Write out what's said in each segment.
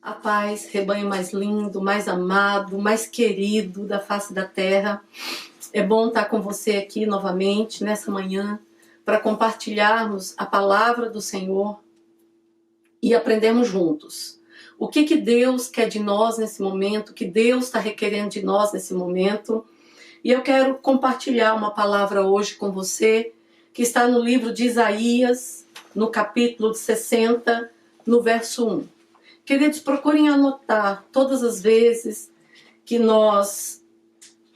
A paz, rebanho mais lindo, mais amado, mais querido da face da terra. É bom estar com você aqui novamente, nessa manhã, para compartilharmos a palavra do Senhor e aprendermos juntos. O que Deus quer de nós nesse momento, o que Deus está requerendo de nós nesse momento. E eu quero compartilhar uma palavra hoje com você, que está no livro de Isaías, no capítulo 60, no verso 1. Queridos, procurem anotar todas as vezes que nós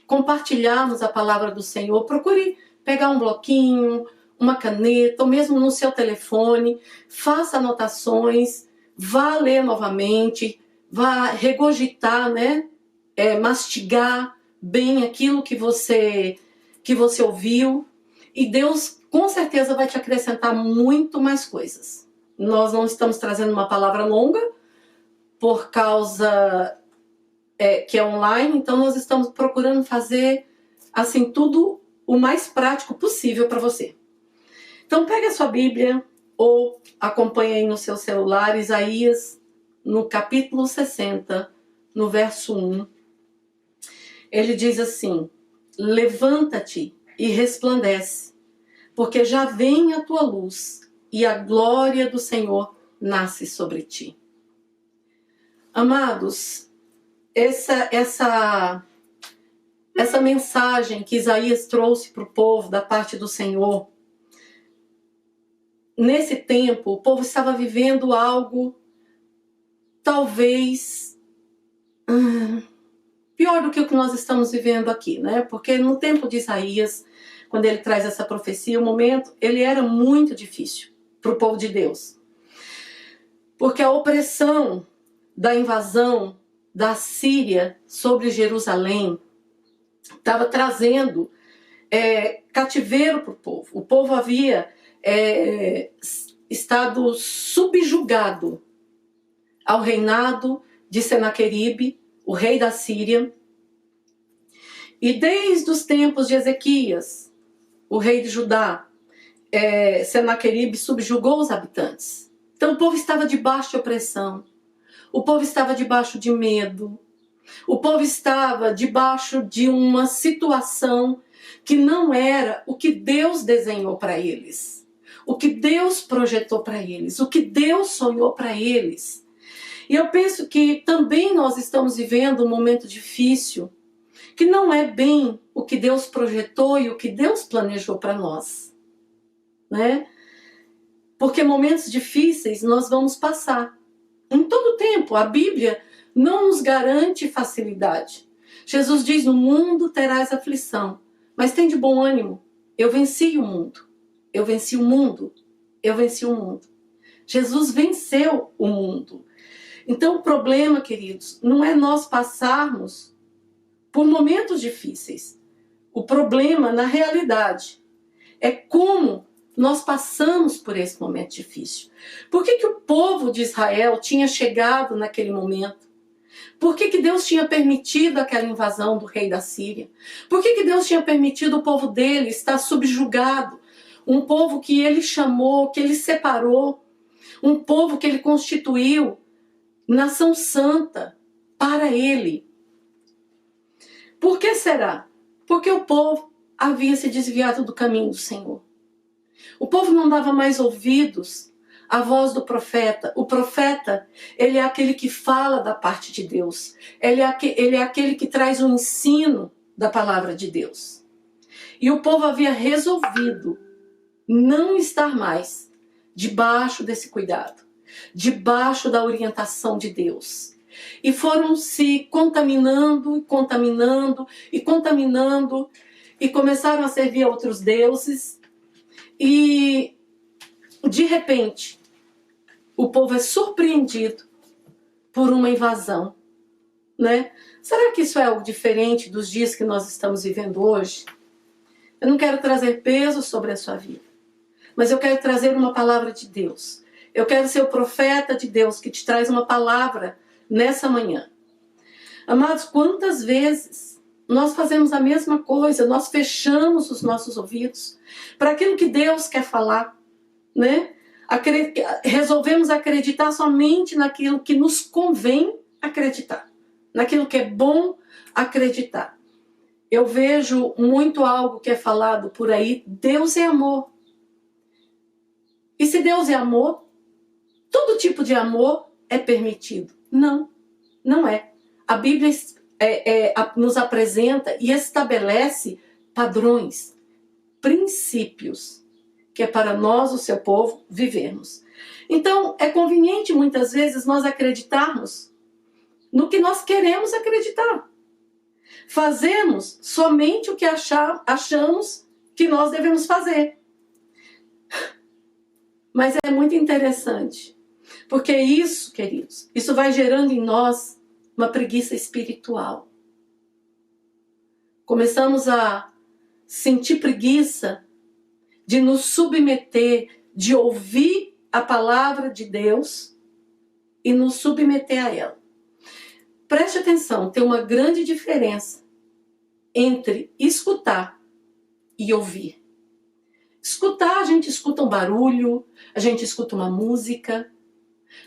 compartilharmos a palavra do Senhor. Procure pegar um bloquinho, uma caneta, ou mesmo no seu telefone. Faça anotações, vá ler novamente, vá regurgitar, mastigar bem aquilo que você ouviu. E Deus com certeza vai te acrescentar muito mais coisas. Nós não estamos trazendo uma palavra longa, por causa que é online, então nós estamos procurando fazer assim tudo o mais prático possível para você. Então pegue a sua Bíblia ou acompanhe aí no seu celular, Isaías, no capítulo 60, no verso 1. Ele diz assim: levanta-te e resplandece, porque já vem a tua luz e a glória do Senhor nasce sobre ti. Amados, essa mensagem que Isaías trouxe para o povo da parte do Senhor, nesse tempo o povo estava vivendo algo talvez pior do que o que nós estamos vivendo aqui, né? Porque no tempo de Isaías, quando ele traz essa profecia, o momento, ele era muito difícil para o povo de Deus. Porque a opressão da invasão da Síria sobre Jerusalém estava trazendo cativeiro para o povo. O povo havia estado subjugado ao reinado de Senaqueribe, o rei da Síria. E desde os tempos de Ezequias, o rei de Judá, Senaqueribe subjugou os habitantes. Então o povo estava debaixo de opressão. O povo estava debaixo de medo. O povo estava debaixo de uma situação que não era o que Deus desenhou para eles. O que Deus projetou para eles. O que Deus sonhou para eles. E eu penso que também nós estamos vivendo um momento difícil, que não é bem o que Deus projetou e o que Deus planejou para nós, né? Porque momentos difíceis nós vamos passar. Em todo tempo, a Bíblia não nos garante facilidade. Jesus diz: no mundo terás aflição, mas tem de bom ânimo. Eu venci o mundo. Eu venci o mundo. Eu venci o mundo. Jesus venceu o mundo. Então o problema, queridos, não é nós passarmos por momentos difíceis. O problema, na realidade, é como nós passamos por esse momento difícil. Por que o povo de Israel tinha chegado naquele momento? Por que Deus tinha permitido aquela invasão do rei da Síria? Por que Deus tinha permitido o povo dele estar subjugado? Um povo que ele chamou, que ele separou. Um povo que ele constituiu nação santa para ele. Por que será? Porque o povo havia se desviado do caminho do Senhor. O povo não dava mais ouvidos à voz do profeta. O profeta, ele é aquele que fala da parte de Deus. Ele é aquele que traz o ensino da palavra de Deus. E o povo havia resolvido não estar mais debaixo desse cuidado, debaixo da orientação de Deus. E foram se contaminando e contaminando e contaminando e começaram a servir a outros deuses. E, de repente, o povo é surpreendido por uma invasão, né? Será que isso é algo diferente dos dias que nós estamos vivendo hoje? Eu não quero trazer peso sobre a sua vida, mas eu quero trazer uma palavra de Deus. Eu quero ser o profeta de Deus que te traz uma palavra nessa manhã. Amados, quantas vezes nós fazemos a mesma coisa, nós fechamos os nossos ouvidos para aquilo que Deus quer falar, né? resolvemos acreditar somente naquilo que nos convém acreditar, naquilo que é bom acreditar. Eu vejo muito algo que é falado por aí: Deus é amor. E se Deus é amor, todo tipo de amor é permitido. Não, não é. A Bíblia nos apresenta e estabelece padrões, princípios, que é para nós, o seu povo, vivermos. Então, é conveniente muitas vezes nós acreditarmos no que nós queremos acreditar. Fazemos somente o que achamos que nós devemos fazer. Mas é muito interessante, porque isso, queridos, isso vai gerando em nós uma preguiça espiritual. Começamos a sentir preguiça de nos submeter, de ouvir a palavra de Deus e nos submeter a ela. Preste atenção, tem uma grande diferença entre escutar e ouvir. Escutar, a gente escuta um barulho, a gente escuta uma música,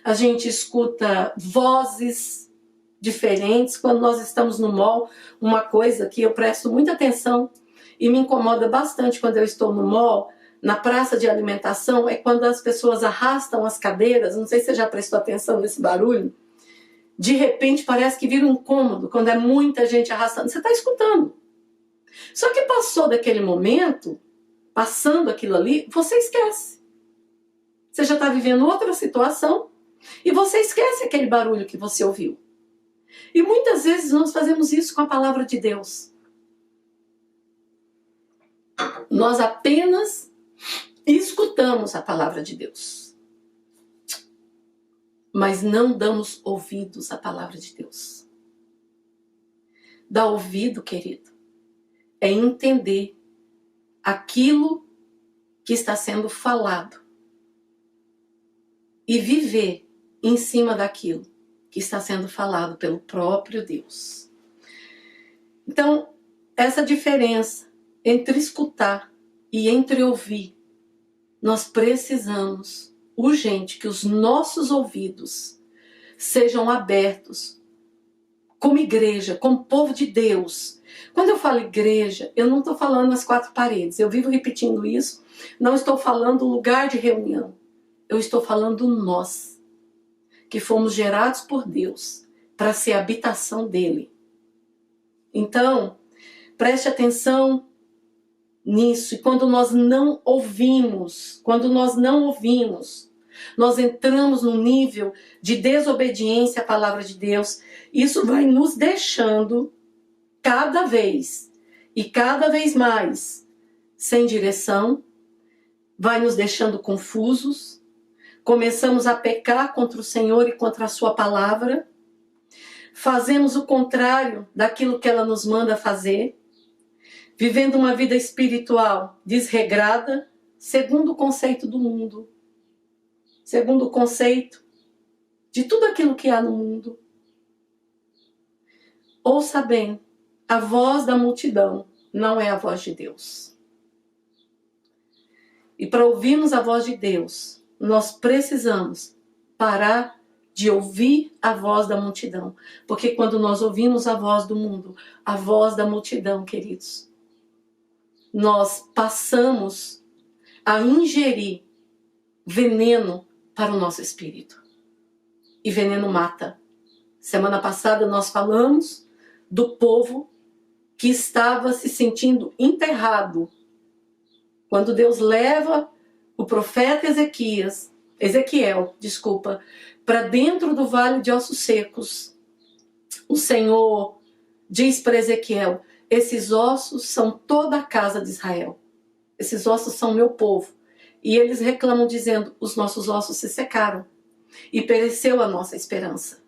a gente escuta vozes diferentes. Quando nós estamos no mall, uma coisa que eu presto muita atenção e me incomoda bastante quando eu estou no mall, na praça de alimentação, é quando as pessoas arrastam as cadeiras. Não sei se você já prestou atenção nesse barulho. De repente parece que vira um incômodo quando é muita gente arrastando. Você está escutando. Só que passou daquele momento, passando aquilo ali, você esquece. Você já está vivendo outra situação e você esquece aquele barulho que você ouviu. E muitas vezes nós fazemos isso com a palavra de Deus. Nós apenas escutamos a palavra de Deus, mas não damos ouvidos à palavra de Deus. Dar ouvido, querido, é entender aquilo que está sendo falado e viver em cima daquilo que está sendo falado pelo próprio Deus. Então, essa diferença entre escutar e entre ouvir, nós precisamos urgente que os nossos ouvidos sejam abertos como igreja, como povo de Deus. Quando eu falo igreja, eu não estou falando nas quatro paredes, eu vivo repetindo isso, não estou falando lugar de reunião, eu estou falando nós, que fomos gerados por Deus para ser a habitação dele. Então, preste atenção nisso. E quando nós não ouvimos, nós entramos num nível de desobediência à palavra de Deus. Isso vai nos deixando cada vez mais sem direção, vai nos deixando confusos. Começamos a pecar contra o Senhor e contra a sua palavra. Fazemos o contrário daquilo que ela nos manda fazer. Vivendo uma vida espiritual desregrada, segundo o conceito do mundo. Segundo o conceito de tudo aquilo que há no mundo. Ouça bem, a voz da multidão não é a voz de Deus. E para ouvirmos a voz de Deus, nós precisamos parar de ouvir a voz da multidão. Porque quando nós ouvimos a voz do mundo, a voz da multidão, queridos, nós passamos a ingerir veneno para o nosso espírito. E veneno mata. Semana passada nós falamos do povo que estava se sentindo enterrado. Quando Deus leva o profeta Ezequiel, para dentro do vale de ossos secos, o Senhor diz para Ezequiel: esses ossos são toda a casa de Israel. Esses ossos são meu povo. E eles reclamam dizendo: os nossos ossos se secaram e pereceu a nossa esperança.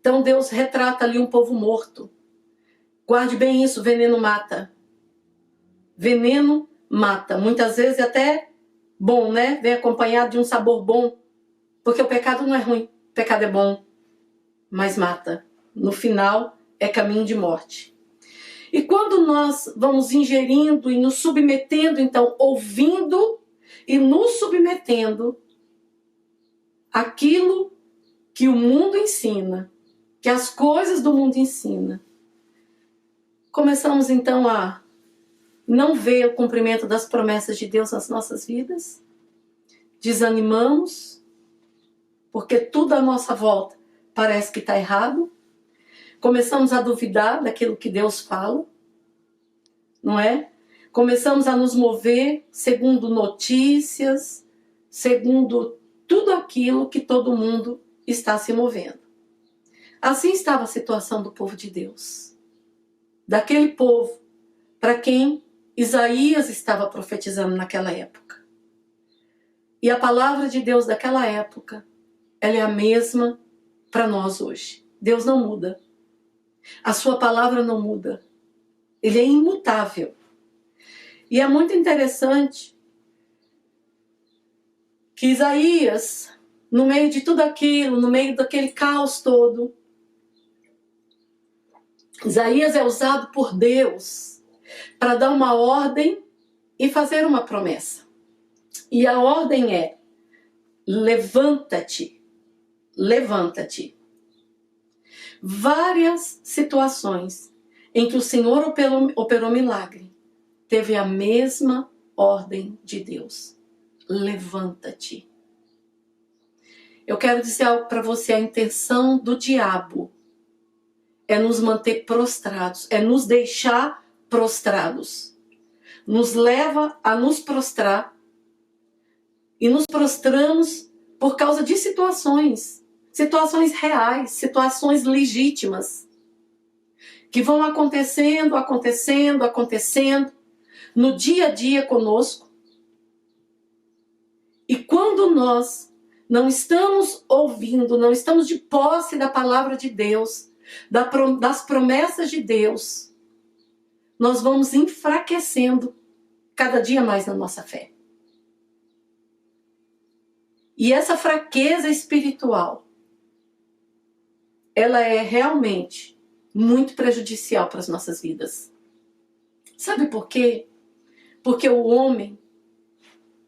Então Deus retrata ali um povo morto. Guarde bem isso, veneno mata. Veneno mata. Muitas vezes é até bom, né? Vem acompanhado de um sabor bom. Porque o pecado não é ruim, o pecado é bom, mas mata. No final é caminho de morte. E quando nós vamos ingerindo e nos submetendo, então, ouvindo e nos submetendo àquilo que o mundo ensina, que as coisas do mundo ensinam. Começamos então a não ver o cumprimento das promessas de Deus nas nossas vidas, desanimamos, porque tudo à nossa volta parece que está errado, começamos a duvidar daquilo que Deus fala, não é? Começamos a nos mover segundo notícias, segundo tudo aquilo que todo mundo está se movendo. Assim estava a situação do povo de Deus. Daquele povo para quem Isaías estava profetizando naquela época. E a palavra de Deus daquela época, ela é a mesma para nós hoje. Deus não muda. A sua palavra não muda. Ele é imutável. E é muito interessante que Isaías, no meio de tudo aquilo, no meio daquele caos todo, Isaías é usado por Deus para dar uma ordem e fazer uma promessa. E a ordem é: levanta-te, levanta-te. Várias situações em que o Senhor operou milagre, teve a mesma ordem de Deus: levanta-te. Eu quero dizer algo para você: a intenção do diabo é nos manter prostrados, é nos deixar prostrados. Nos leva a nos prostrar e nos prostramos por causa de situações reais, situações legítimas, que vão acontecendo no dia a dia conosco. E quando nós não estamos ouvindo, não estamos de posse da palavra de Deus, das promessas de Deus, nós vamos enfraquecendo cada dia mais na nossa fé. E essa fraqueza espiritual, ela é realmente muito prejudicial para as nossas vidas. Sabe por quê? Porque o homem,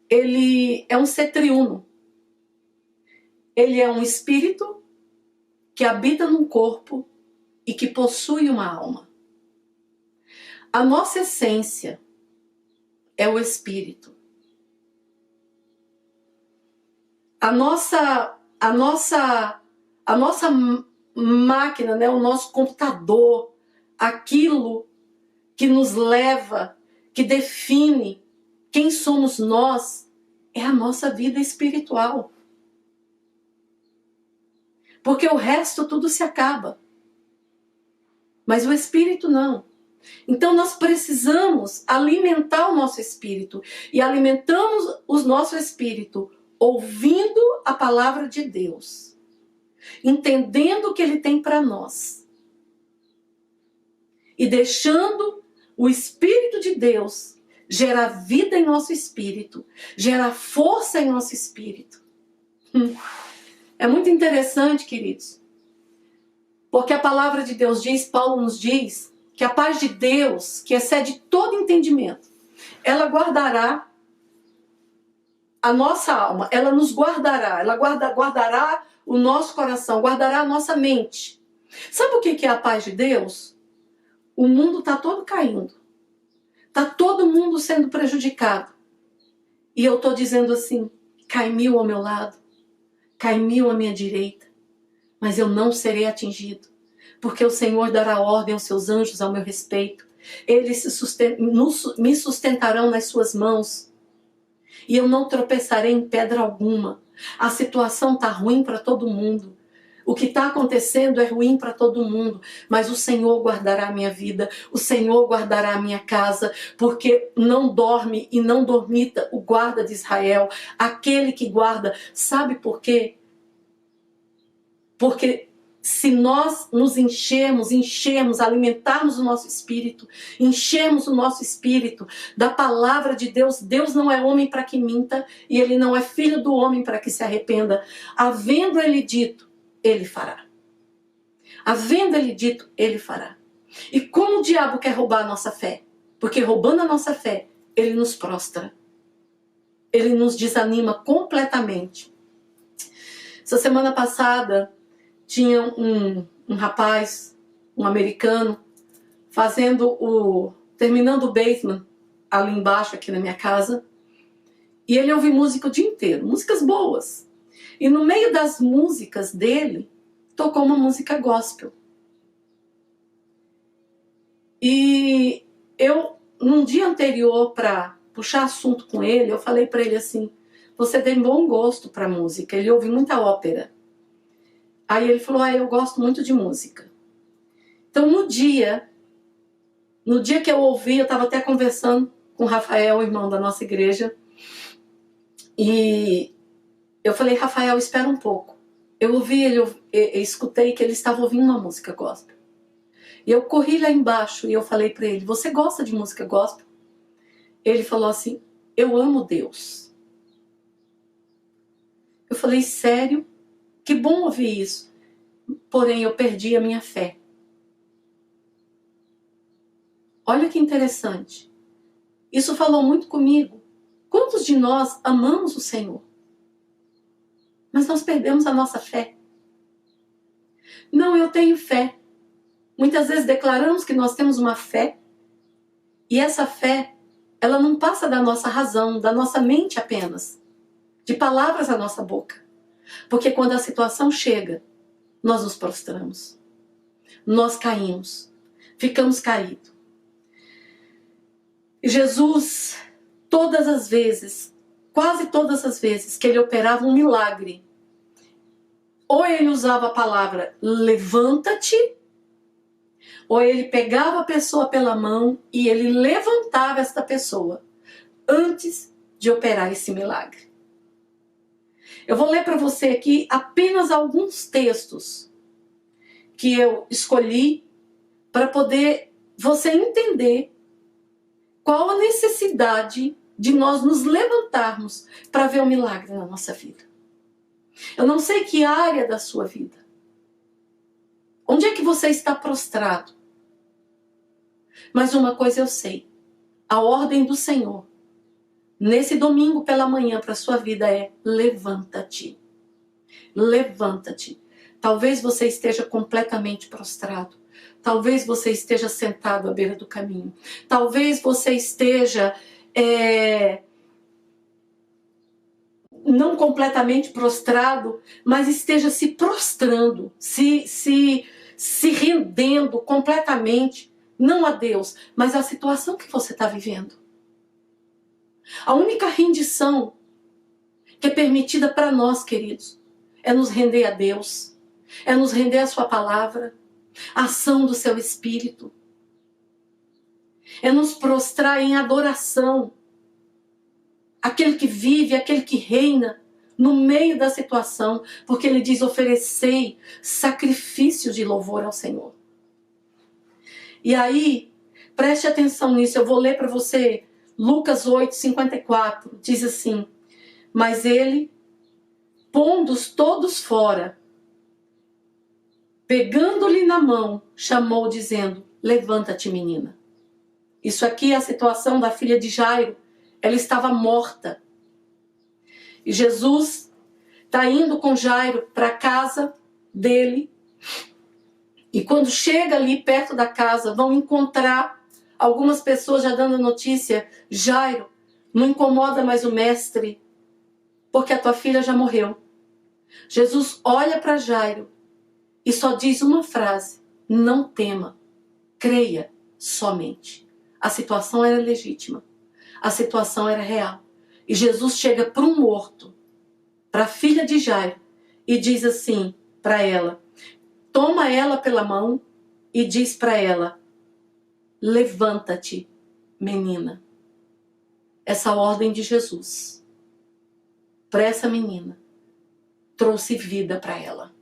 ele é um ser triuno. Ele é um espírito que habita num corpo e que possui uma alma. A nossa essência é o espírito. A nossa máquina, né, o nosso computador, aquilo que nos leva, que define quem somos nós, é a nossa vida espiritual. Porque o resto tudo se acaba. Mas o espírito não. Então nós precisamos alimentar o nosso espírito. E alimentamos o nosso espírito ouvindo a palavra de Deus, entendendo o que Ele tem para nós e deixando o Espírito de Deus gerar vida em nosso espírito, gerar força em nosso espírito. É muito interessante, queridos, porque a palavra de Deus diz, Paulo nos diz, que a paz de Deus, que excede todo entendimento, ela guardará a nossa alma, ela nos guardará, ela guardará o nosso coração, guardará a nossa mente. Sabe o que é a paz de Deus? O mundo está todo caindo. Está todo mundo sendo prejudicado. E eu estou dizendo assim, cai 1000 ao meu lado, cai 1000 à minha direita, mas eu não serei atingido, porque o Senhor dará ordem aos seus anjos ao meu respeito. Eles me sustentarão nas suas mãos. E eu não tropeçarei em pedra alguma. A situação está ruim para todo mundo. O que está acontecendo é ruim para todo mundo. Mas o Senhor guardará a minha vida. O Senhor guardará a minha casa. Porque não dorme e não dormita o guarda de Israel. Aquele que guarda. Sabe por quê? Porque se nós nos enchermos, alimentarmos o nosso espírito, enchermos o nosso espírito da palavra de Deus, Deus não é homem para que minta, e Ele não é filho do homem para que se arrependa. Havendo Ele dito, Ele fará. Havendo Ele dito, Ele fará. E como o diabo quer roubar a nossa fé? Porque roubando a nossa fé, ele nos prostra. ele nos desanima completamente. Essa semana passada tinha um rapaz, um americano, terminando o basement ali embaixo, aqui na minha casa, e ele ouve música o dia inteiro, músicas boas. E no meio das músicas dele, tocou uma música gospel. E eu, num dia anterior, para puxar assunto com ele, eu falei para ele assim, você tem bom gosto para música, ele ouve muita ópera. Aí ele falou, eu gosto muito de música. Então no dia que eu ouvi, eu estava até conversando com o Rafael, o irmão da nossa igreja, e eu falei, Rafael, espera um pouco. Eu ouvi ele, eu escutei que ele estava ouvindo uma música gospel. E eu corri lá embaixo e eu falei para ele, você gosta de música gospel? Ele falou assim, eu amo Deus. Eu falei, sério? Que bom ouvir isso. Porém, eu perdi a minha fé. Olha que interessante. Isso falou muito comigo. Quantos de nós amamos o Senhor? Mas nós perdemos a nossa fé. Não, eu tenho fé. Muitas vezes declaramos que nós temos uma fé. E essa fé, ela não passa da nossa razão, da nossa mente apenas. De palavras da nossa boca. Porque quando a situação chega, nós nos prostramos. Nós caímos. Ficamos caídos. E Jesus, todas as vezes, quase todas as vezes que ele operava um milagre, ou ele usava a palavra levanta-te, ou ele pegava a pessoa pela mão e ele levantava esta pessoa antes de operar esse milagre. Eu vou ler para você aqui apenas alguns textos que eu escolhi para poder você entender qual a necessidade de nós nos levantarmos para ver o milagre na nossa vida. Eu não sei que área da sua vida. Onde é que você está prostrado? Mas uma coisa eu sei. A ordem do Senhor, nesse domingo pela manhã para a sua vida é levanta-te. Levanta-te. Talvez você esteja completamente prostrado. Talvez você esteja sentado à beira do caminho. Talvez você esteja não completamente prostrado, mas esteja se prostrando, se rendendo completamente, não a Deus, mas à situação que você está vivendo. A única rendição que é permitida para nós, queridos, é nos render a Deus, é nos render a sua palavra, a ação do seu Espírito. É nos prostrar em adoração. Aquele que vive, aquele que reina no meio da situação. Porque ele diz, oferecei sacrifício de louvor ao Senhor. E aí, preste atenção nisso. Eu vou ler para você Lucas 8:54. Diz assim, mas ele, pondo-os todos fora, pegando-lhe na mão, chamou dizendo, levanta-te, menina. Isso aqui é a situação da filha de Jairo. Ela estava morta. E Jesus está indo com Jairo para a casa dele. E quando chega ali perto da casa, vão encontrar algumas pessoas já dando notícia. Jairo, não incomoda mais o mestre, porque a tua filha já morreu. Jesus olha para Jairo e só diz uma frase, não tema, creia somente. A situação era legítima, a situação era real. E Jesus chega para um morto, para a filha de Jairo, e diz assim para ela, toma ela pela mão e diz para ela, levanta-te, menina. Essa ordem de Jesus para essa menina trouxe vida para ela.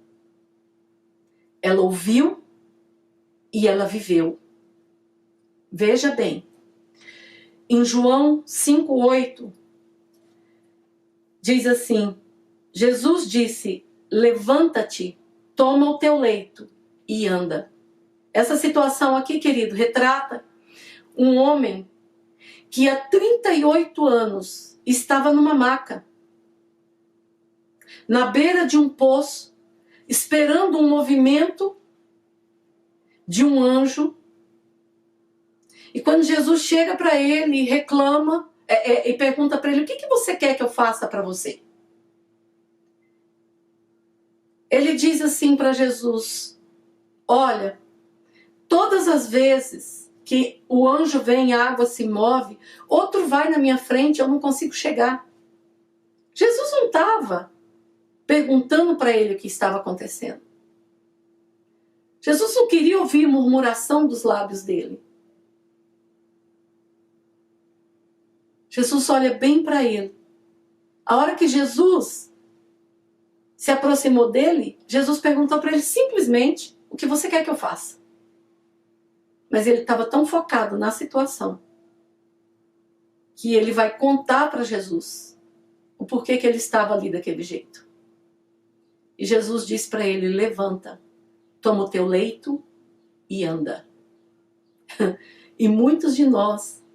Ela ouviu e ela viveu. Veja bem, em João 5:8, diz assim, Jesus disse, levanta-te, toma o teu leito e anda. Essa situação aqui, querido, retrata um homem que há 38 anos estava numa maca, na beira de um poço, esperando um movimento de um anjo. E quando Jesus chega para ele e reclama, e pergunta para ele: o que você quer que eu faça para você? Ele diz assim para Jesus: olha, todas as vezes que o anjo vem e a água se move, outro vai na minha frente, eu não consigo chegar. Jesus não estava perguntando para ele o que estava acontecendo. Jesus não queria ouvir murmuração dos lábios dele. Jesus olha bem para ele. A hora que Jesus se aproximou dele, Jesus perguntou para ele simplesmente: o que você quer que eu faça? Mas ele estava tão focado na situação que ele vai contar para Jesus o porquê que ele estava ali daquele jeito. E Jesus diz para ele: levanta, toma o teu leito e anda. E muitos de nós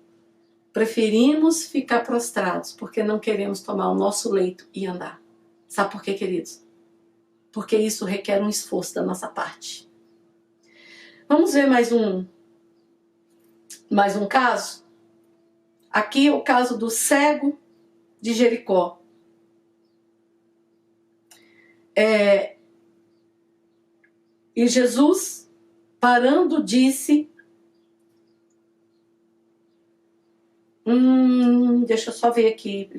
preferimos ficar prostrados porque não queremos tomar o nosso leito e andar. Sabe por quê, queridos? Porque isso requer um esforço da nossa parte. Vamos ver mais um caso? Aqui é o caso do cego de Jericó. E Jesus, parando, disse... deixa eu só ver aqui.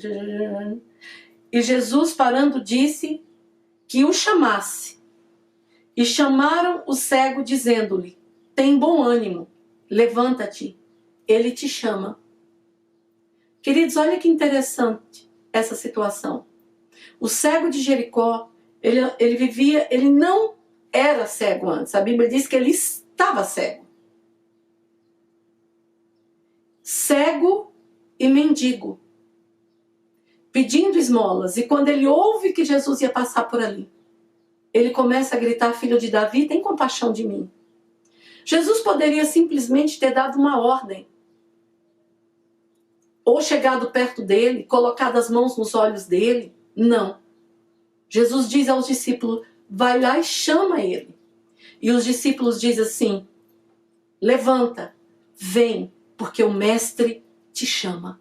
E Jesus, parando, disse que o chamasse. E chamaram o cego, dizendo-lhe: tem bom ânimo, levanta-te, ele te chama. Queridos, olha que interessante essa situação. O cego de Jericó, ele não era cego antes. A Bíblia diz que ele estava cego. Cego e mendigo, pedindo esmolas. E quando ele ouve que Jesus ia passar por ali, ele começa a gritar: filho de Davi, tem compaixão de mim. Jesus poderia simplesmente ter dado uma ordem, ou chegado perto dele, colocado as mãos nos olhos dele. Não. Jesus diz aos discípulos: vai lá e chama ele. E os discípulos dizem assim: levanta, vem, porque o mestre te chama.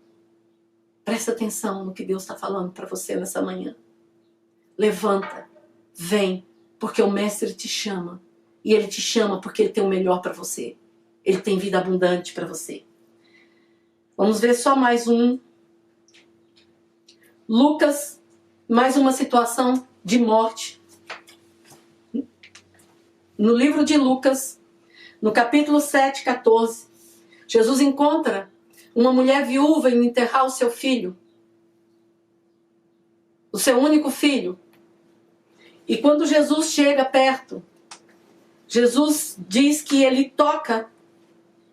Presta atenção no que Deus está falando para você nessa manhã. Levanta, vem, porque o mestre te chama. E ele te chama porque ele tem o melhor para você. Ele tem vida abundante para você. Vamos ver só mais um. Lucas, mais uma situação de morte. No livro de Lucas, no capítulo 7, 14, Jesus encontra uma mulher viúva indo enterrar o seu filho, o seu único filho. E quando Jesus chega perto, Jesus diz que ele toca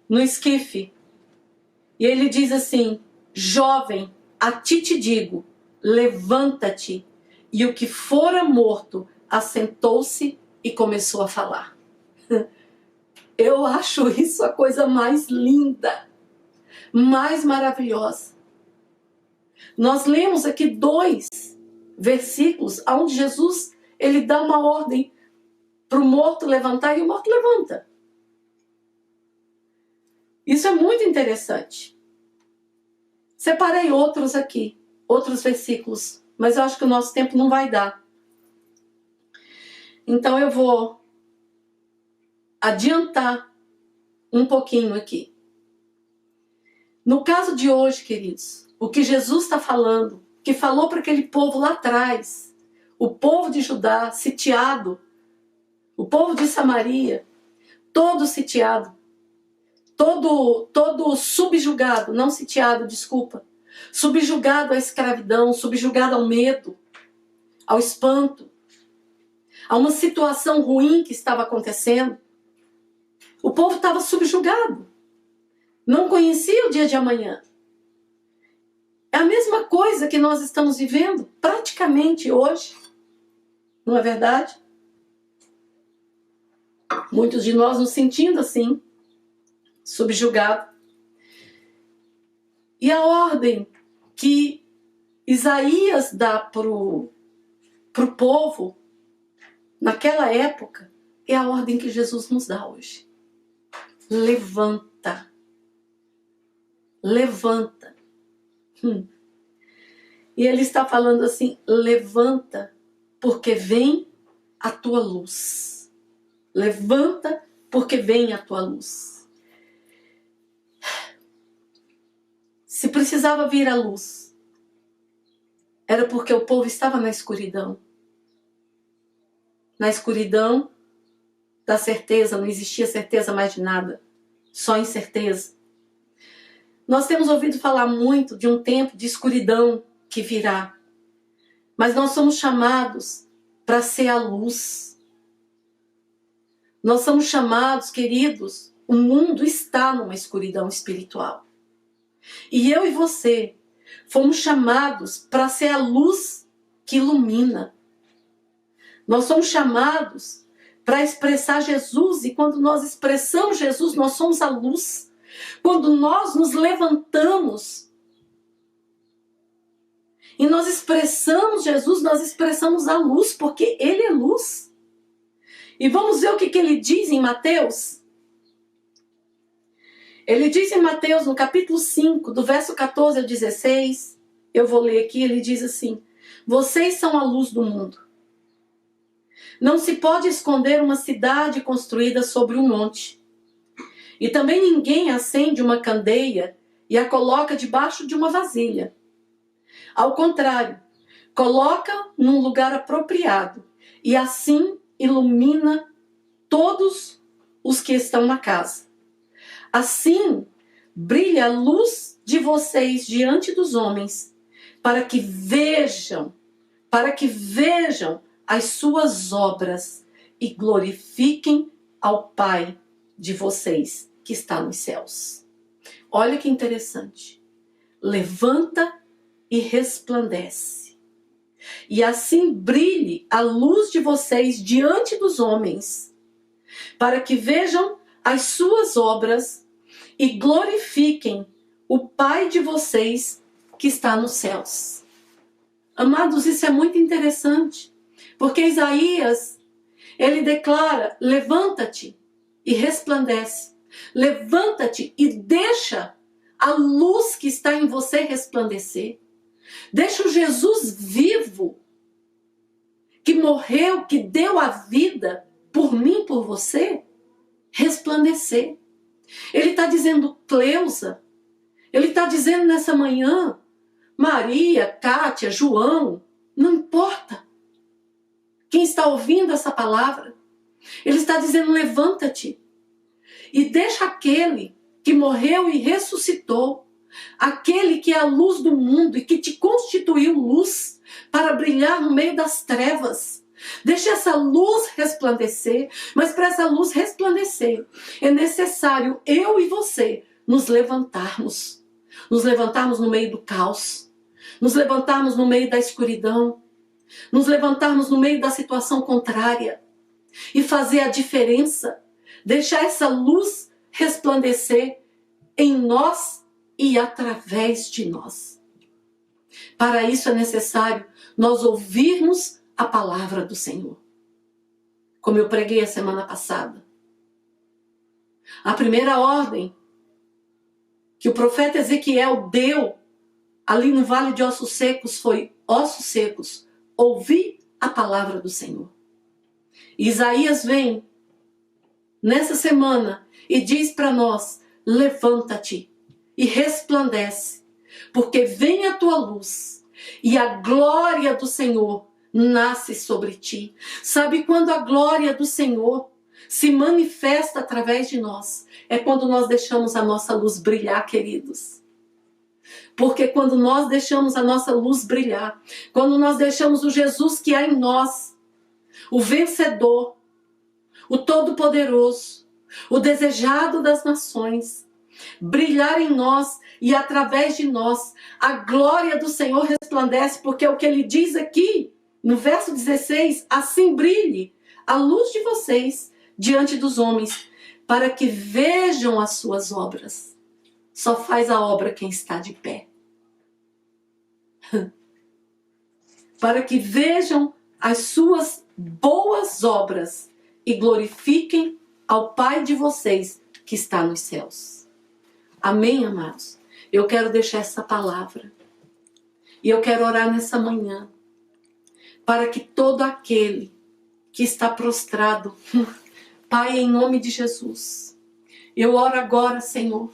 no esquife. E ele diz assim: jovem, a ti te digo, levanta-te. E o que fora morto assentou-se e começou a falar. Eu acho isso a coisa mais linda, mais maravilhosa. Nós lemos aqui 2 versículos onde Jesus ele dá uma ordem para o morto levantar e o morto levanta. Isso é muito interessante. Separei outros aqui, outros versículos, mas eu acho que o nosso tempo não vai dar. Então eu vou adiantar um pouquinho aqui. No caso de hoje, queridos, o que Jesus está falando, que falou para aquele povo lá atrás, o povo de Judá sitiado, o povo de Samaria, todo sitiado, todo subjugado, não sitiado, desculpa, subjugado à escravidão, subjugado ao medo, ao espanto, a uma situação ruim que estava acontecendo. O povo estava subjugado, não conhecia o dia de amanhã. É a mesma coisa que nós estamos vivendo praticamente hoje, não é verdade? Muitos de nós nos sentindo assim, subjugado. E a ordem que Isaías dá pro povo, naquela época, é a ordem que Jesus nos dá hoje. Levanta. Levanta. E ele está falando assim, levanta, porque vem a tua luz. Levanta, porque vem a tua luz. Se precisava vir a luz, era porque o povo estava na escuridão. Na escuridão da certeza, não existia certeza mais de nada, só incerteza. Nós temos ouvido falar muito de um tempo de escuridão que virá, mas nós somos chamados para ser a luz. Nós somos chamados, queridos, o mundo está numa escuridão espiritual. E eu e você fomos chamados para ser a luz que ilumina. Nós somos chamados para expressar Jesus, e quando nós expressamos Jesus, nós somos a luz. Quando nós nos levantamos e nós expressamos Jesus, nós expressamos a luz, porque Ele é luz. E vamos ver o que Ele diz em Mateus. Ele diz em Mateus, no capítulo 5, do verso 14 ao 16, eu vou ler aqui, ele diz assim: vocês são a luz do mundo. Não se pode esconder uma cidade construída sobre um monte. E também ninguém acende uma candeia e a coloca debaixo de uma vasilha. Ao contrário, coloca num lugar apropriado e assim ilumina todos os que estão na casa. Assim, brilha a luz de vocês diante dos homens, para que vejam as suas obras e glorifiquem ao Pai de vocês que está nos céus. Olha que interessante. Levanta e resplandece. E assim brilhe a luz de vocês diante dos homens, para que vejam as suas obras e glorifiquem o Pai de vocês que está nos céus. Amados, isso é muito interessante, porque Isaías, ele declara: levanta-te e resplandece. Levanta-te e deixa a luz que está em você resplandecer. Deixa o Jesus vivo, que morreu, que deu a vida por mim, por você, resplandecer. Ele está dizendo, Cleusa, ele está dizendo nessa manhã, Maria, Kátia, João, não importa quem está ouvindo essa palavra, ele está dizendo, levanta-te e deixa aquele que morreu e ressuscitou, aquele que é a luz do mundo e que te constituiu luz para brilhar no meio das trevas. Deixa essa luz resplandecer, mas para essa luz resplandecer é necessário eu e você nos levantarmos no meio do caos, nos levantarmos no meio da escuridão, nos levantarmos no meio da situação contrária e fazer a diferença, deixar essa luz resplandecer em nós e através de nós. Para isso é necessário nós ouvirmos a palavra do Senhor. Como eu preguei a semana passada. A primeira ordem que o profeta Ezequiel deu ali no Vale de Ossos Secos foi: ossos secos, ouvi a palavra do Senhor. E Isaías vem nessa semana e diz para nós: levanta-te e resplandece, porque vem a tua luz e a glória do Senhor nasce sobre ti. Sabe quando a glória do Senhor se manifesta através de nós? É quando nós deixamos a nossa luz brilhar, queridos. Porque quando nós deixamos a nossa luz brilhar, quando nós deixamos o Jesus que há em nós, o vencedor, o todo-poderoso, o desejado das nações, brilhar em nós e através de nós, a glória do Senhor resplandece, porque é o que ele diz aqui, no verso 16, assim brilhe a luz de vocês diante dos homens, para que vejam as suas obras. Só faz a obra quem está de pé. para que vejam as suas boas obras e glorifiquem ao Pai de vocês que está nos céus. Amém, amados? Eu quero deixar essa palavra. E eu quero orar nessa manhã para que todo aquele que está prostrado, Pai, em nome de Jesus, eu oro agora, Senhor,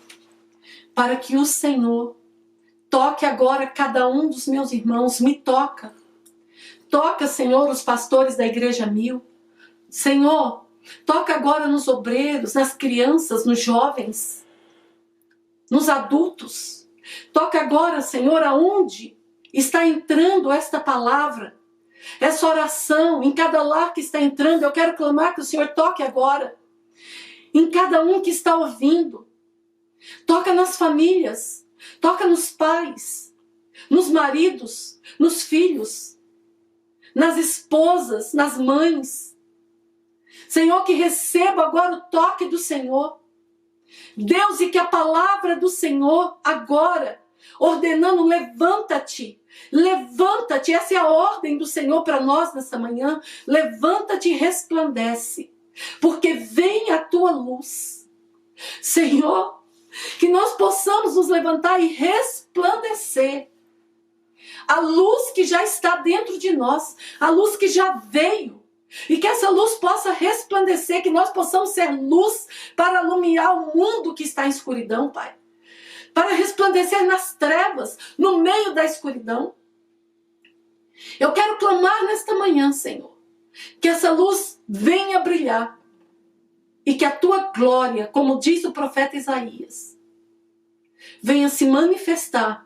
para que o Senhor toque agora cada um dos meus irmãos, me toca. Toca, Senhor, os pastores da Igreja 1000. Senhor, toca agora nos obreiros, nas crianças, nos jovens, nos adultos. Toca agora, Senhor, aonde está entrando esta palavra, essa oração, em cada lar que está entrando. Eu quero clamar que o Senhor toque agora, em cada um que está ouvindo. Toca nas famílias, toca nos pais, nos maridos, nos filhos, nas esposas, nas mães. Senhor, que receba agora o toque do Senhor. Deus, e que a palavra do Senhor agora, ordenando, levanta-te, levanta-te. Essa é a ordem do Senhor para nós nessa manhã. Levanta-te e resplandece, porque vem a tua luz. Senhor, que nós possamos nos levantar e resplandecer. A luz que já está dentro de nós, a luz que já veio, e que essa luz possa resplandecer, que nós possamos ser luz para iluminar o mundo que está em escuridão, Pai. Para resplandecer nas trevas, no meio da escuridão. Eu quero clamar nesta manhã, Senhor, que essa luz venha brilhar e que a tua glória, como diz o profeta Isaías, venha se manifestar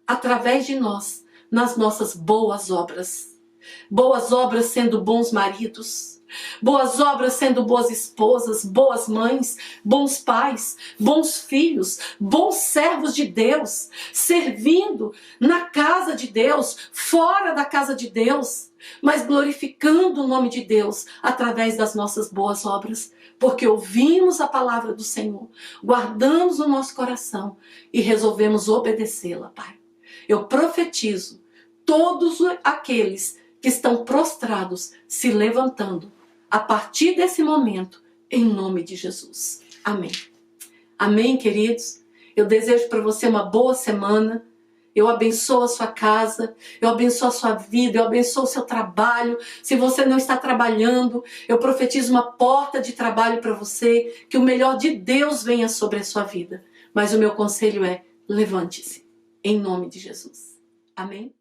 através de nós, nas nossas boas obras. Boas obras sendo bons maridos, boas obras sendo boas esposas, boas mães, bons pais, bons filhos, bons servos de Deus, servindo na casa de Deus, fora da casa de Deus, mas glorificando o nome de Deus através das nossas boas obras, porque ouvimos a palavra do Senhor, guardamos no nosso coração e resolvemos obedecê-la, Pai. Eu profetizo todos aqueles que estão prostrados, se levantando, a partir desse momento, em nome de Jesus. Amém. Amém, queridos? Eu desejo para você uma boa semana. Eu abençoo a sua casa, eu abençoo a sua vida, eu abençoo o seu trabalho. Se você não está trabalhando, eu profetizo uma porta de trabalho para você, que o melhor de Deus venha sobre a sua vida. Mas o meu conselho é, levante-se, em nome de Jesus. Amém?